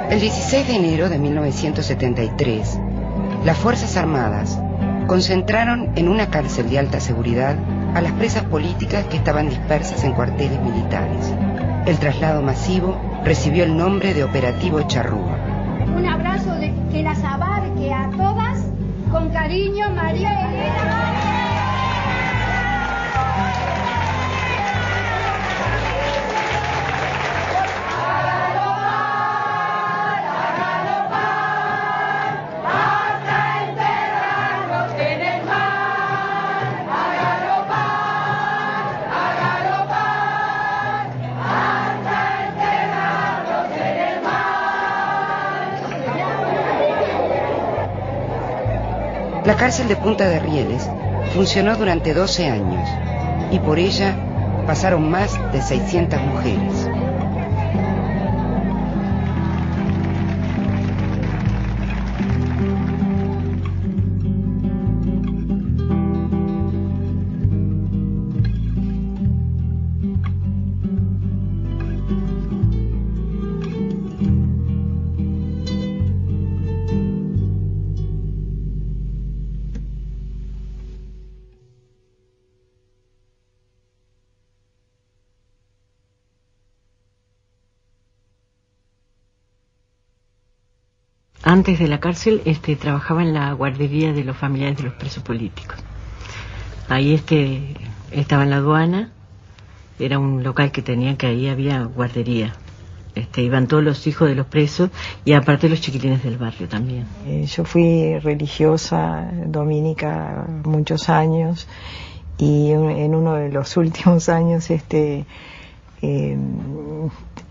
El 16 de enero de 1973, las Fuerzas Armadas concentraron en una cárcel de alta seguridad a las presas políticas que estaban dispersas en cuarteles militares. El traslado masivo recibió el nombre de Operativo Charrúa. Un abrazo que las abarque a todas, con cariño, María Elena. La cárcel de Punta de Rieles funcionó durante 12 años y por ella pasaron más de 600 mujeres. Antes de la cárcel trabajaba en la guardería de los familiares de los presos políticos. Ahí estaba en la aduana, era un local que tenían, que ahí había guardería. Iban todos los hijos de los presos y aparte los chiquilines del barrio también. Yo fui religiosa dominica muchos años y en uno de los últimos años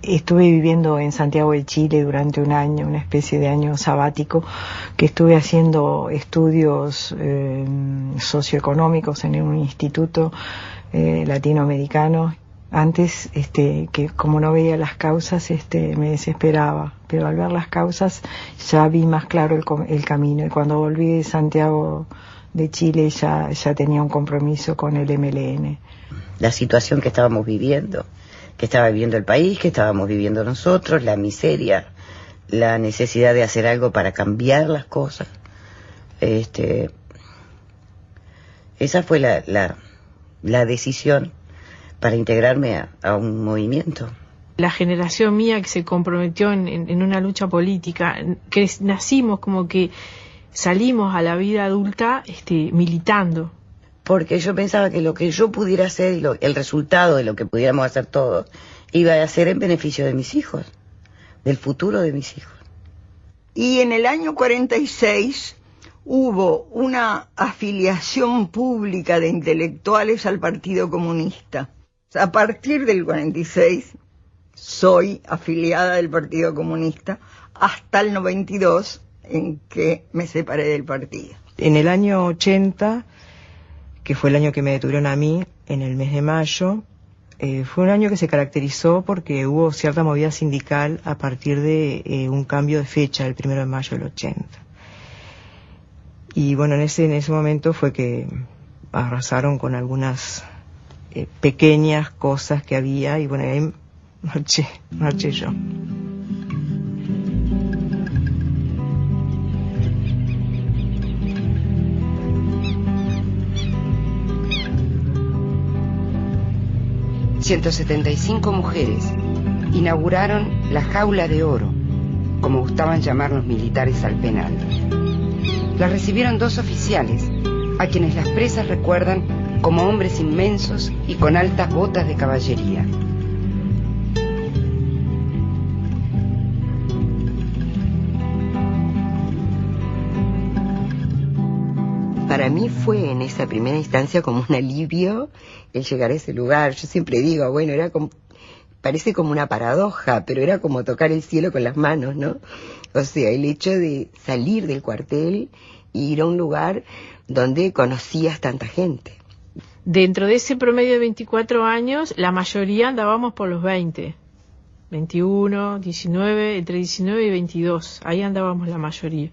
estuve viviendo en Santiago de Chile durante un año, una especie de año sabático, que estuve haciendo estudios socioeconómicos en un instituto latinoamericano. Antes, que como no veía las causas, me desesperaba, pero al ver las causas ya vi más claro el camino, y cuando volví de Santiago de Chile ya tenía un compromiso con el MLN. La situación que estábamos viviendo, que estaba viviendo el país, que estábamos viviendo nosotros, la miseria, la necesidad de hacer algo para cambiar las cosas. Esa fue la decisión para integrarme a un movimiento. La generación mía que se comprometió en una lucha política, que nacimos como que salimos a la vida adulta militando. Porque yo pensaba que lo que yo pudiera hacer, el resultado de lo que pudiéramos hacer todos, iba a ser en beneficio de mis hijos, del futuro de mis hijos. Y en el año 46 hubo una afiliación pública de intelectuales al Partido Comunista. A partir del 46 soy afiliada del Partido Comunista hasta el 92, en que me separé del partido. En el año 80, que fue el año que me detuvieron a mí, en el mes de mayo, fue un año que se caracterizó porque hubo cierta movida sindical a partir de un cambio de fecha, el 1 de mayo del 80. Y bueno, en ese momento fue que arrasaron con algunas pequeñas cosas que había, y bueno, ahí marché yo. ...175 mujeres inauguraron la jaula de oro, como gustaban llamar los militares al penal. Las recibieron 2 oficiales, a quienes las presas recuerdan como hombres inmensos y con altas botas de caballería. Para mí fue en esa primera instancia como un alivio el llegar a ese lugar. Yo siempre digo, bueno, era como, parece como una paradoja, pero era como tocar el cielo con las manos, ¿no? O sea, el hecho de salir del cuartel e ir a un lugar donde conocías tanta gente. Dentro de ese promedio de 24 años, la mayoría andábamos por los 20, 21, 19, entre 19 y 22, ahí andábamos la mayoría.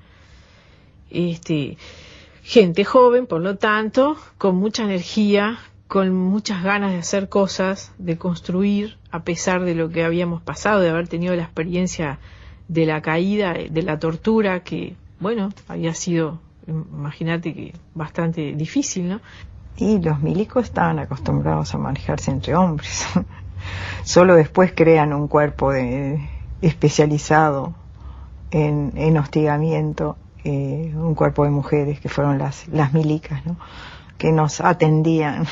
Gente joven, por lo tanto, con mucha energía, con muchas ganas de hacer cosas, de construir, a pesar de lo que habíamos pasado, de haber tenido la experiencia de la caída, de la tortura, que, bueno, había sido, imagínate que bastante difícil, ¿no? Y los milicos estaban acostumbrados a manejarse entre hombres. Solo después crean un cuerpo especializado en hostigamiento, un cuerpo de mujeres que fueron las milicas, ¿no?, que nos atendían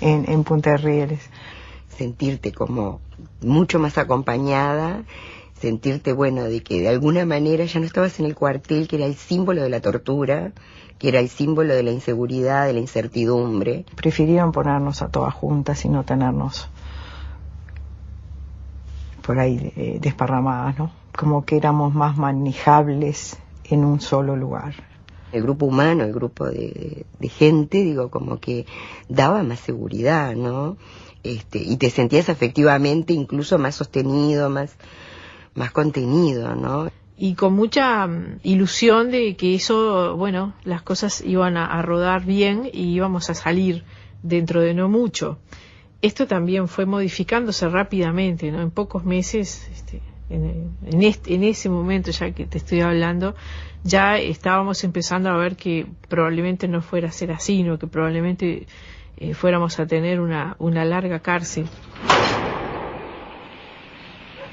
en Punta de Rieles. Sentirte como mucho más acompañada, sentirte, bueno, de que de alguna manera ya no estabas en el cuartel, que era el símbolo de la tortura, que era el símbolo de la inseguridad, de la incertidumbre. Prefirieron ponernos a todas juntas y no tenernos por ahí desparramadas, ¿no? Como que éramos más manejables en un solo lugar. El grupo humano, el grupo de gente, digo, como que daba más seguridad, ¿no? Y te sentías afectivamente incluso más sostenido, más contenido, ¿no? Y con mucha ilusión de que eso, bueno, las cosas iban a rodar bien y íbamos a salir dentro de no mucho. Esto también fue modificándose rápidamente, ¿no? En pocos meses, en ese momento ya que te estoy hablando, ya estábamos empezando a ver que probablemente no fuera a ser así, ¿no? Que probablemente fuéramos a tener una larga cárcel.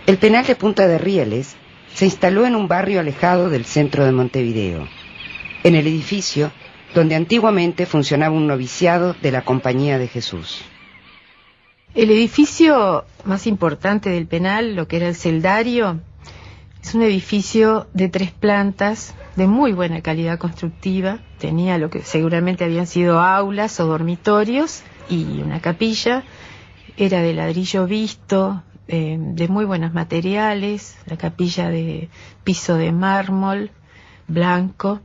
El penal de Punta de Rieles se instaló en un barrio alejado del centro de Montevideo, en el edificio donde antiguamente funcionaba un noviciado de la Compañía de Jesús. El edificio más importante del penal, lo que era el celdario, es un edificio de 3 plantas, de muy buena calidad constructiva. Tenía lo que seguramente habían sido aulas o dormitorios y una capilla. Era de ladrillo visto, de muy buenos materiales, la capilla de piso de mármol blanco.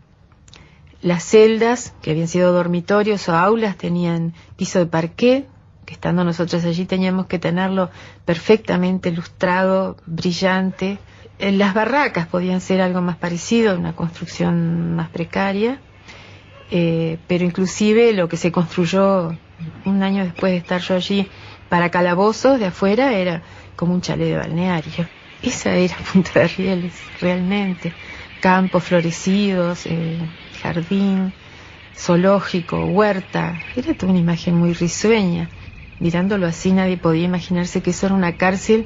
Las celdas, que habían sido dormitorios o aulas, tenían piso de parqué, que estando nosotros allí teníamos que tenerlo perfectamente lustrado, brillante. Las barracas podían ser algo más parecido, una construcción más precaria, pero inclusive lo que se construyó un año después de estar yo allí para calabozos de afuera era como un chalet de balneario. Esa era Punta de Rieles, realmente. Campos florecidos, jardín, zoológico, huerta. Era toda una imagen muy risueña. Mirándolo así nadie podía imaginarse que eso era una cárcel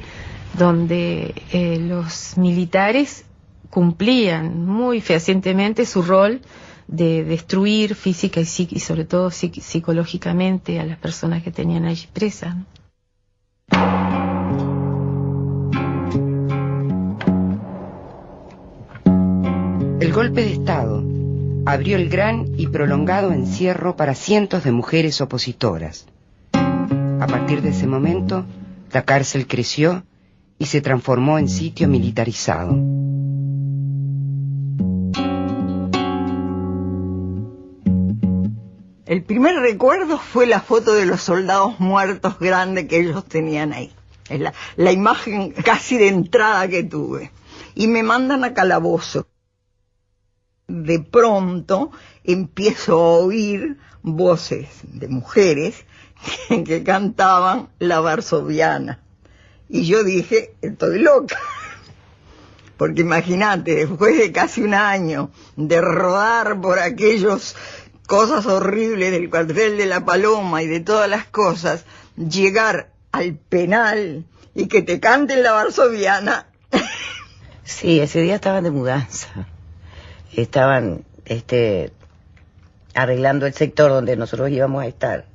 donde los militares cumplían muy fehacientemente su rol de destruir física y sobre todo psicológicamente a las personas que tenían allí presas, ¿no? El golpe de Estado abrió el gran y prolongado encierro para cientos de mujeres opositoras. A partir de ese momento, la cárcel creció y se transformó en sitio militarizado. El primer recuerdo fue la foto de los soldados muertos grandes que ellos tenían ahí. Es la imagen casi de entrada que tuve. Y me mandan a calabozo. De pronto empiezo a oír voces de mujeres que cantaban la varsoviana. Y yo dije, estoy loca. Porque imagínate, después de casi un año de rodar por aquellos cosas horribles del cuartel de la Paloma y de todas las cosas, llegar al penal y que te canten la varsoviana. Sí, ese día estaban de mudanza. Estaban arreglando el sector donde nosotros íbamos a estar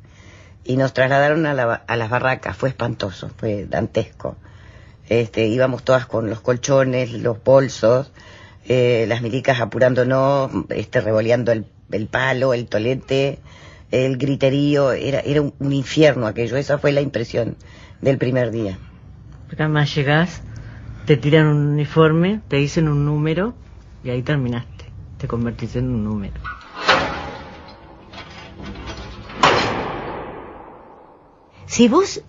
y nos trasladaron a las barracas. Fue espantoso, fue dantesco. Íbamos todas con los colchones, los bolsos, las milicas apurándonos, revoleando el palo, el tolete, el griterío. Era un infierno aquello. Esa fue la impresión del primer día. Acá más llegás, te tiran un uniforme, te dicen un número y ahí terminaste. Te convertiste en un número. Si vos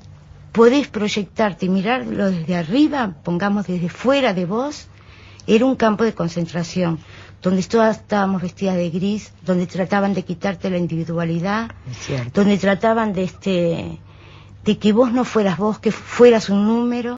podés proyectarte y mirarlo desde arriba, pongamos desde fuera de vos, era un campo de concentración, donde todas estábamos vestidas de gris, donde trataban de quitarte la individualidad, donde trataban de que vos no fueras vos, que fueras un número.